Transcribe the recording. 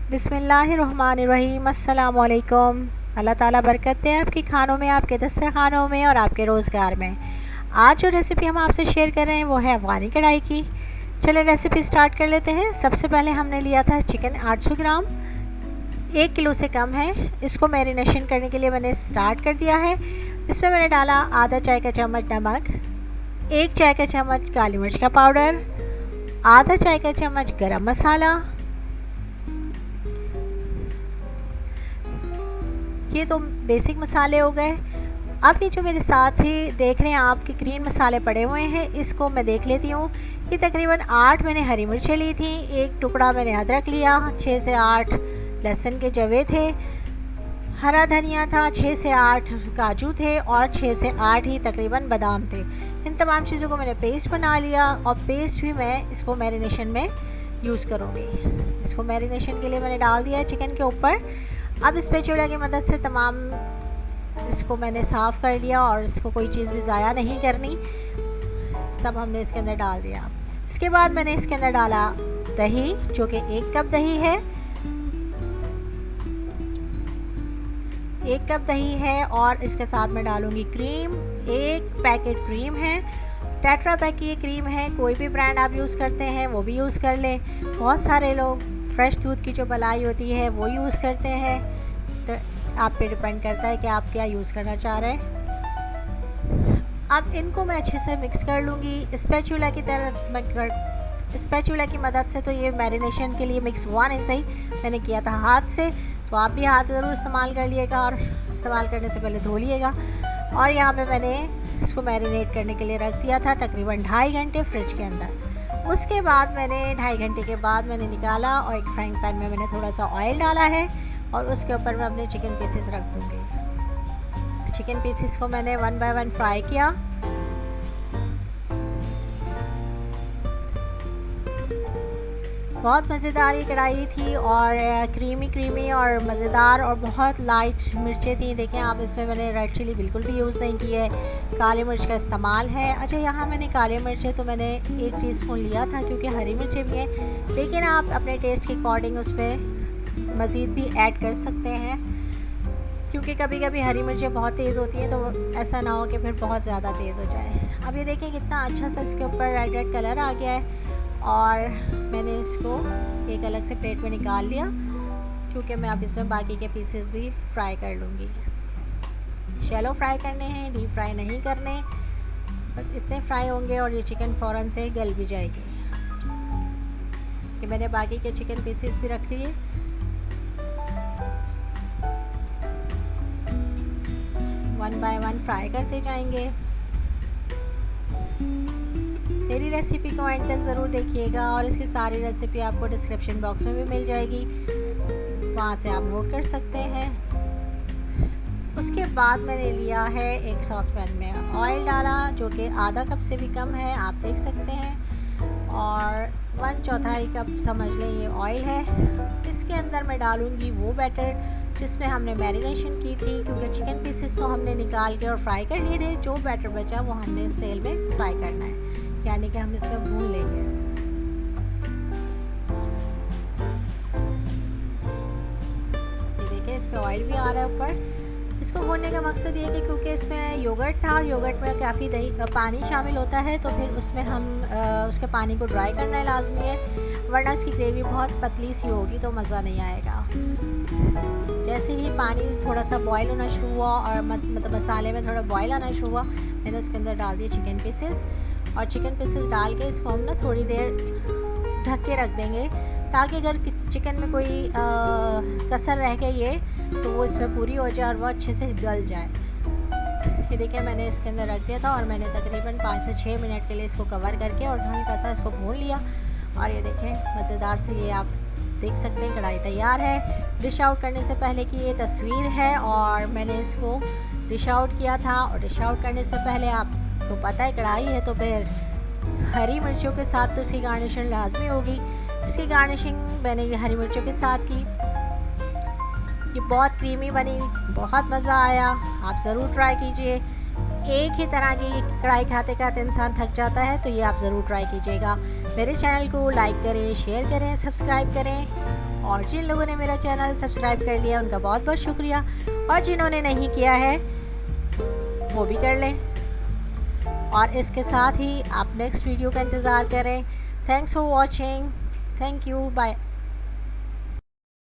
बिस्मिल्लाहिर्रहमानिर्रहीम। अस्सलाम वालेकुम। अल्लाह ताला बरकत दे आपके खानों में, आपके दस्तरखानों में और आपके रोज़गार में। आज जो रेसिपी हम आपसे शेयर कर रहे हैं वो है अफ़गानी कढ़ाई की। चलिए रेसिपी स्टार्ट कर लेते हैं। सबसे पहले हमने लिया था चिकन 800 ग्राम, 1 किलो से कम है। इसको मैरिनेशन करने के लिए मैंने स्टार्ट कर दिया है। इसमें मैंने डाला आधा चाय का चम्मच नमक, 1 चाय का चम्मच काली मिर्च का पाउडर, आधा चाय का चम्मच गरम मसाला। ये तो बेसिक मसाले हो गए। अब ये जो मेरे साथ ही देख रहे हैं आपके ग्रीन मसाले पड़े हुए हैं, इसको मैं देख लेती हूँ। ये तकरीबन 8 मैंने हरी मिर्चें ली थी, 1 टुकड़ा मैंने अदरक लिया, 6 से 8 लहसुन के जवे थे, हरा धनिया था, 6 से 8 काजू थे और 6 से 8 ही तकरीबन बादाम थे। इन तमाम चीज़ों को मैंने पेस्ट बना लिया और पेस्ट भी मैं इसको मैरिनेशन में यूज़ करूँगी। इसको मैरिनेशन के लिए मैंने डाल दिया है चिकन के ऊपर। अब स्पैचुला की मदद से तमाम इसको मैंने साफ़ कर लिया और इसको कोई चीज़ भी ज़ाया नहीं करनी, सब हमने इसके अंदर डाल दिया। इसके बाद मैंने इसके अंदर डाला दही, जो कि 1 कप दही है। 1 कप दही है और इसके साथ मैं डालूँगी क्रीम। 1 पैकेट क्रीम है, टेट्रा पैक की ये क्रीम है। कोई भी ब्रांड आप यूज़ करते हैं वो भी यूज़ कर लें। बहुत सारे लोग फ्रेश दूध की जो मलाई होती है वो यूज़ करते हैं, तो आप पे डिपेंड करता है कि आप क्या यूज़ करना चाह रहे हैं। अब इनको मैं अच्छे से मिक्स कर लूँगी स्पैचुला की तरह। स्पैचुला की मदद से तो ये मैरिनेशन के लिए मिक्स हुआ नहीं सही, मैंने किया था हाथ से, तो आप भी हाथ ज़रूर इस्तेमाल कर लिएगा और इस्तेमाल करने से पहले धो लिएगा। और यहाँ पे मैंने इसको मैरिनेट करने के लिए रख दिया था तकरीबन 2.5 घंटे फ्रिज के अंदर। उसके बाद मैंने 2.5 घंटे के बाद मैंने निकाला और एक फ्राइंग पैन में मैंने थोड़ा सा ऑयल डाला है और उसके ऊपर मैं अपने चिकन पीसेस रख दूँगी। चिकन पीसेस को मैंने 1 बाय 1 फ्राई किया। बहुत मज़ेदार ये कढ़ाई थी और क्रीमी और मज़ेदार और बहुत लाइट मिर्चें थी। देखें आप, इसमें मैंने रेड चिली बिल्कुल भी यूज़ नहीं की है, काली मिर्च का इस्तेमाल है। अच्छा, यहाँ मैंने काली मिर्चें तो मैंने 1 टीस्पून लिया था क्योंकि हरी मिर्चें भी हैं, लेकिन आप अपने टेस्ट के अकॉर्डिंग उस पर मज़ीद भी ऐड कर सकते हैं, क्योंकि कभी कभी हरी मिर्चें बहुत तेज़ होती हैं, तो ऐसा ना हो कि फिर बहुत ज़्यादा तेज़ हो जाए। अब ये देखें कितना अच्छा सा इसके ऊपर रेड कलर आ गया है और मैंने इसको एक अलग से प्लेट में निकाल लिया, क्योंकि मैं अब इसमें बाकी के पीसेस भी फ्राई कर लूँगी। शैलो फ्राई करने हैं, डीप फ्राई नहीं करने, बस इतने फ्राई होंगे और ये चिकन फ़ौरन से गल भी जाएगी। ये मैंने बाकी के चिकन पीसेस भी रख लिए। वन बाय वन फ्राई करते जाएंगे। मेरी रेसिपी को एंड तक ज़रूर देखिएगा और इसकी सारी रेसिपी आपको डिस्क्रिप्शन बॉक्स में भी मिल जाएगी, वहाँ से आप नोट कर सकते हैं। उसके बाद मैंने लिया है एक सॉस पैन में ऑयल डाला, जो कि आधा कप से भी कम है, आप देख सकते हैं, और 1/4 कप समझ लें ये ऑयल है। इसके अंदर मैं डालूँगी वो बैटर जिसमें हमने मैरिनेशन की थी, क्योंकि चिकन पीसेस को हमने निकाल के और फ्राई कर लिए थे। जो बैटर बचा वो हमने इस तेल में फ्राई करना है, यानी कि हम इसमें भून लेंगे। ये देखिए, इस पे ऑयल भी आ रहा है ऊपर। इसको भूनने का मकसद ये है कि क्योंकि इसमें योगर्ट था और योगर्ट में काफ़ी पानी शामिल होता है, तो फिर उसमें हम उसके पानी को ड्राई करना है लाजमी है, वरना इसकी ग्रेवी बहुत पतली सी होगी तो मज़ा नहीं आएगा। जैसे ही पानी थोड़ा सा बॉयल होना शुरू हुआ और मतलब मसाले में थोड़ा बॉयल आना शुरू हुआ, मैंने उसके अंदर डाल दिए चिकन पीसेस, और चिकन पीसेस डाल के इसको हम ना थोड़ी देर ढक के रख देंगे, ताकि अगर चिकन में कोई कसर रह गई है तो वो इसमें पूरी हो जाए और वो अच्छे से गल जाए। ये देखिए, मैंने इसके अंदर रख दिया था और मैंने तकरीबन 5 से 6 मिनट के लिए इसको कवर करके और हल्का सा इसको भून लिया। और ये देखें, मज़ेदार से ये आप देख सकते हैं कढ़ाई तैयार है। डिश आउट करने से पहले की ये तस्वीर है और मैंने इसको डिश आउट किया था। और डिश आउट करने से पहले आपको पता है कढ़ाई है तो फिर हरी मिर्चों के साथ तो इसकी गार्निशिंग लाजमी होगी। इसकी गार्निशिंग मैंने ये हरी मिर्चों के साथ की। ये बहुत क्रीमी बनी, बहुत मज़ा आया, आप ज़रूर ट्राई कीजिए। एक ही तरह की कढ़ाई खाते खाते इंसान थक जाता है, तो ये आप ज़रूर ट्राई कीजिएगा। मेरे चैनल को लाइक करें, शेयर करें, सब्सक्राइब करें। और जिन लोगों ने मेरा चैनल सब्सक्राइब कर लिया उनका बहुत बहुत शुक्रिया, और जिन्होंने नहीं किया है वो भी कर लें। और इसके साथ ही आप नेक्स्ट वीडियो का इंतज़ार करें। Thanks for watching. Thank you. Bye.